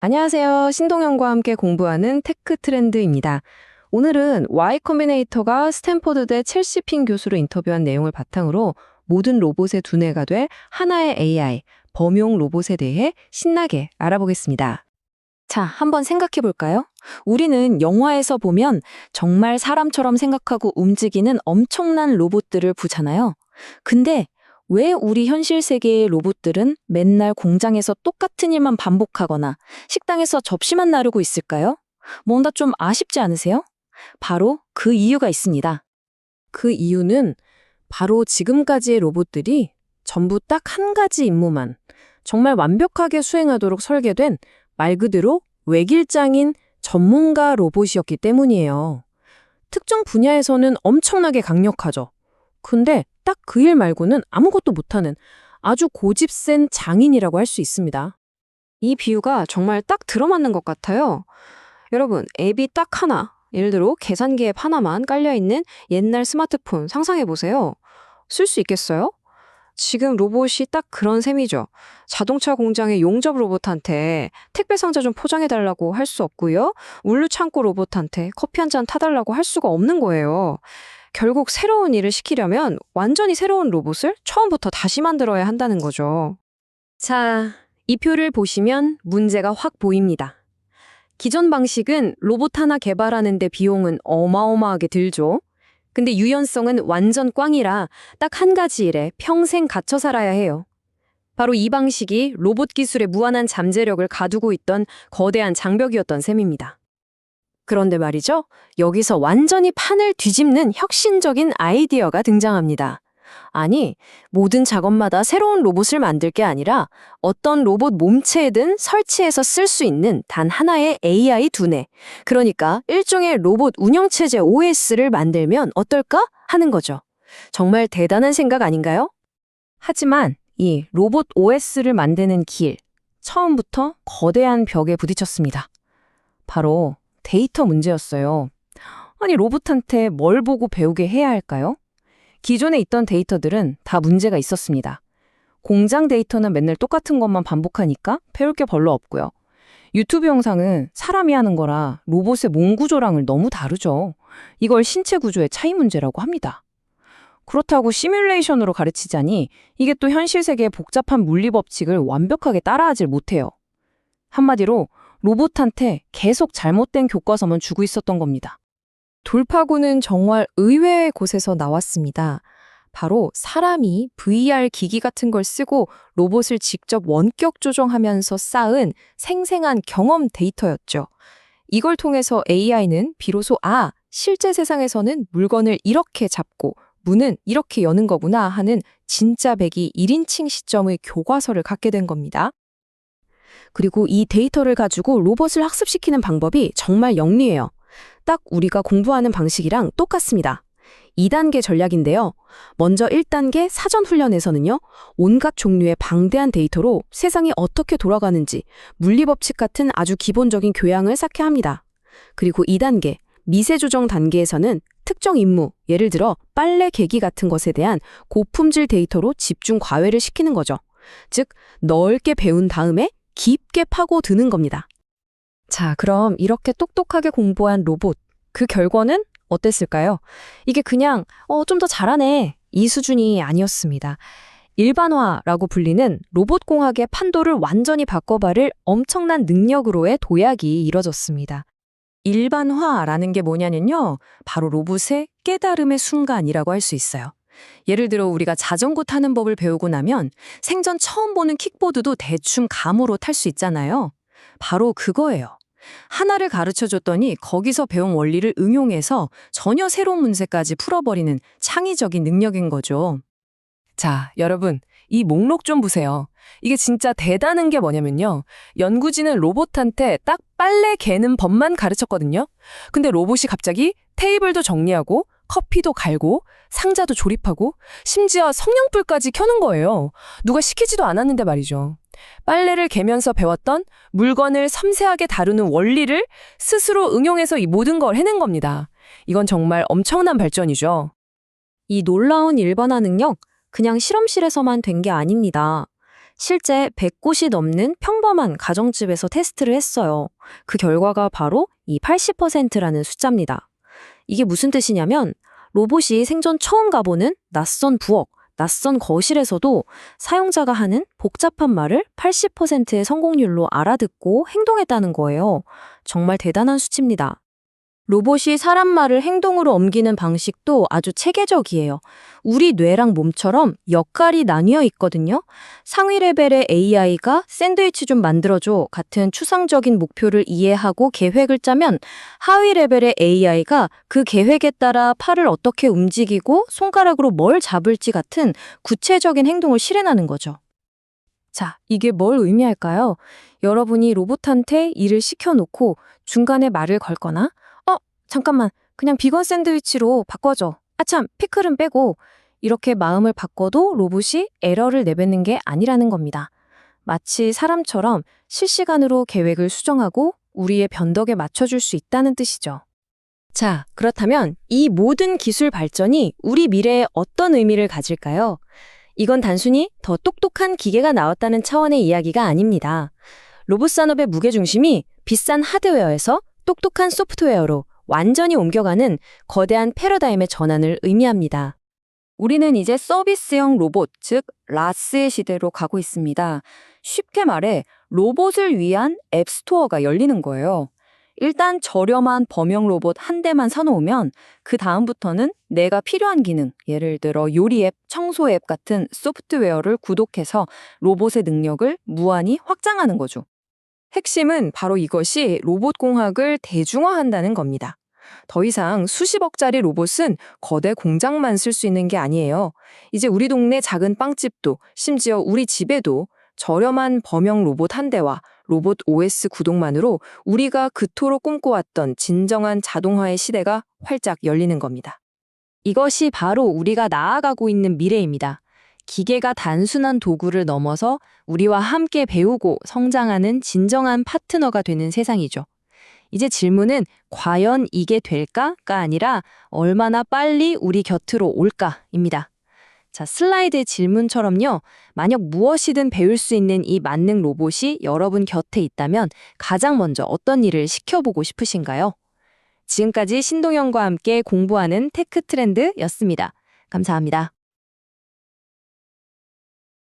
안녕하세요. 신동영과 함께 공부하는 테크 트렌드입니다. 오늘은 Y 컴비네이터가 스탠포드대 첼시 핀 교수로 인터뷰한 내용을 바탕으로 모든 로봇의 두뇌가 될 하나의 AI, 범용 로봇에 대해 신나게 알아보겠습니다. 자, 한번 생각해 볼까요? 우리는 영화에서 보면 정말 사람처럼 생각하고 움직이는 엄청난 로봇들을 보잖아요. 근데 왜 우리 현실 세계의 로봇들은 맨날 공장에서 똑같은 일만 반복하거나 식당에서 접시만 나르고 있을까요? 뭔가 좀 아쉽지 않으세요? 바로 그 이유가 있습니다. 그 이유는 바로 지금까지의 로봇들이 전부 딱 한 가지 임무만 정말 완벽하게 수행하도록 설계된 말 그대로 외길장인 전문가 로봇이었기 때문이에요. 특정 분야에서는 엄청나게 강력하죠. 근데 딱 그 일 말고는 아무것도 못하는 아주 고집센 장인이라고 할 수 있습니다. 이 비유가 정말 딱 들어맞는 것 같아요. 여러분, 앱이 딱 하나, 예를 들어 계산기 앱 하나만 깔려있는 옛날 스마트폰 상상해보세요. 쓸 수 있겠어요? 지금 로봇이 딱 그런 셈이죠. 자동차 공장의 용접 로봇한테 택배 상자 좀 포장해달라고 할 수 없고요. 물류창고 로봇한테 커피 한 잔 타달라고 할 수가 없는 거예요. 결국 새로운 일을 시키려면 완전히 새로운 로봇을 처음부터 다시 만들어야 한다는 거죠. 자, 이 표를 보시면 문제가 확 보입니다. 기존 방식은 로봇 하나 개발하는데 비용은 어마어마하게 들죠. 근데 유연성은 완전 꽝이라 딱 한 가지 일에 평생 갇혀 살아야 해요. 바로 이 방식이 로봇 기술의 무한한 잠재력을 가두고 있던 거대한 장벽이었던 셈입니다. 그런데 말이죠, 여기서 완전히 판을 뒤집는 혁신적인 아이디어가 등장합니다. 아니, 모든 작업마다 새로운 로봇을 만들 게 아니라 어떤 로봇 몸체에든 설치해서 쓸 수 있는 단 하나의 AI 두뇌, 그러니까 일종의 로봇 운영체제 OS를 만들면 어떨까 하는 거죠. 정말 대단한 생각 아닌가요? 하지만 이 로봇 OS를 만드는 길, 처음부터 거대한 벽에 부딪혔습니다. 바로 데이터 문제였어요. 아니, 로봇한테 뭘 보고 배우게 해야 할까요? 기존에 있던 데이터들은 다 문제가 있었습니다. 공장 데이터는 맨날 똑같은 것만 반복하니까 배울 게 별로 없고요. 유튜브 영상은 사람이 하는 거라 로봇의 몸 구조랑을 너무 다르죠. 이걸 신체 구조의 차이 문제라고 합니다. 그렇다고 시뮬레이션으로 가르치자니 이게 또 현실 세계의 복잡한 물리 법칙을 완벽하게 따라하질 못해요. 한마디로 로봇한테 계속 잘못된 교과서만 주고 있었던 겁니다. 돌파구는 정말 의외의 곳에서 나왔습니다. 바로 사람이 VR 기기 같은 걸 쓰고 로봇을 직접 원격 조정하면서 쌓은 생생한 경험 데이터였죠. 이걸 통해서 AI는 비로소 실제 세상에서는 물건을 이렇게 잡고 문은 이렇게 여는 거구나 하는 진짜 배기 1인칭 시점의 교과서를 갖게 된 겁니다. 그리고 이 데이터를 가지고 로봇을 학습시키는 방법이 정말 영리해요. 딱 우리가 공부하는 방식이랑 똑같습니다. 2단계 전략인데요. 먼저 1단계 사전 훈련에서는요, 온갖 종류의 방대한 데이터로 세상이 어떻게 돌아가는지 물리법칙 같은 아주 기본적인 교양을 쌓게 합니다. 그리고 2단계 미세 조정 단계에서는 특정 임무, 예를 들어 빨래 개기 같은 것에 대한 고품질 데이터로 집중 과외를 시키는 거죠. 즉, 넓게 배운 다음에 깊게 파고드는 겁니다. 자, 그럼 이렇게 똑똑하게 공부한 로봇, 그 결과는 어땠을까요? 이게 그냥 좀 더 잘하네, 이 수준이 아니었습니다. 일반화라고 불리는 로봇공학의 판도를 완전히 바꿔버릴 엄청난 능력으로의 도약이 이뤄졌습니다. 일반화라는 게 뭐냐면요, 바로 로봇의 깨달음의 순간이라고 할 수 있어요. 예를 들어 우리가 자전거 타는 법을 배우고 나면 생전 처음 보는 킥보드도 대충 감으로 탈 수 있잖아요. 바로 그거예요. 하나를 가르쳐줬더니 거기서 배운 원리를 응용해서 전혀 새로운 문제까지 풀어버리는 창의적인 능력인 거죠. 자, 여러분, 이 목록 좀 보세요. 이게 진짜 대단한 게 뭐냐면요, 연구진은 로봇한테 딱 빨래 개는 법만 가르쳤거든요. 근데 로봇이 갑자기 테이블도 정리하고 커피도 갈고 상자도 조립하고 심지어 성냥불까지 켜는 거예요. 누가 시키지도 않았는데 말이죠. 빨래를 개면서 배웠던 물건을 섬세하게 다루는 원리를 스스로 응용해서 이 모든 걸 해낸 겁니다. 이건 정말 엄청난 발전이죠. 이 놀라운 일반화 능력, 그냥 실험실에서만 된 게 아닙니다. 실제 100곳이 넘는 평범한 가정집에서 테스트를 했어요. 그 결과가 바로 이 80%라는 숫자입니다. 이게 무슨 뜻이냐면 로봇이 생전 처음 가보는 낯선 부엌, 낯선 거실에서도 사용자가 하는 복잡한 말을 80%의 성공률로 알아듣고 행동했다는 거예요. 정말 대단한 수치입니다. 로봇이 사람 말을 행동으로 옮기는 방식도 아주 체계적이에요. 우리 뇌랑 몸처럼 역할이 나뉘어 있거든요. 상위 레벨의 AI가 샌드위치 좀 만들어줘 같은 추상적인 목표를 이해하고 계획을 짜면 하위 레벨의 AI가 그 계획에 따라 팔을 어떻게 움직이고 손가락으로 뭘 잡을지 같은 구체적인 행동을 실행하는 거죠. 자, 이게 뭘 의미할까요? 여러분이 로봇한테 일을 시켜놓고 중간에 말을 걸거나 잠깐만, 그냥 비건 샌드위치로 바꿔줘. 아참, 피클은 빼고. 이렇게 마음을 바꿔도 로봇이 에러를 내뱉는 게 아니라는 겁니다. 마치 사람처럼 실시간으로 계획을 수정하고 우리의 변덕에 맞춰줄 수 있다는 뜻이죠. 자, 그렇다면 이 모든 기술 발전이 우리 미래에 어떤 의미를 가질까요? 이건 단순히 더 똑똑한 기계가 나왔다는 차원의 이야기가 아닙니다. 로봇 산업의 무게중심이 비싼 하드웨어에서 똑똑한 소프트웨어로 완전히 옮겨가는 거대한 패러다임의 전환을 의미합니다. 우리는 이제 서비스형 로봇, 즉 라스의 시대로 가고 있습니다. 쉽게 말해 로봇을 위한 앱스토어가 열리는 거예요. 일단 저렴한 범용 로봇 한 대만 사놓으면 그 다음부터는 내가 필요한 기능, 예를 들어 요리 앱, 청소 앱 같은 소프트웨어를 구독해서 로봇의 능력을 무한히 확장하는 거죠. 핵심은 바로 이것이 로봇공학을 대중화한다는 겁니다. 더 이상 수십억짜리 로봇은 거대 공장만 쓸 수 있는 게 아니에요. 이제 우리 동네 작은 빵집도, 심지어 우리 집에도 저렴한 범용 로봇 한 대와 로봇 OS 구독만으로 우리가 그토록 꿈꿔왔던 진정한 자동화의 시대가 활짝 열리는 겁니다. 이것이 바로 우리가 나아가고 있는 미래입니다. 기계가 단순한 도구를 넘어서 우리와 함께 배우고 성장하는 진정한 파트너가 되는 세상이죠. 이제 질문은 과연 이게 될까가 아니라 얼마나 빨리 우리 곁으로 올까입니다. 자, 슬라이드의 질문처럼요. 만약 무엇이든 배울 수 있는 이 만능 로봇이 여러분 곁에 있다면 가장 먼저 어떤 일을 시켜보고 싶으신가요? 지금까지 신동영과 함께 공부하는 테크 트렌드였습니다. 감사합니다.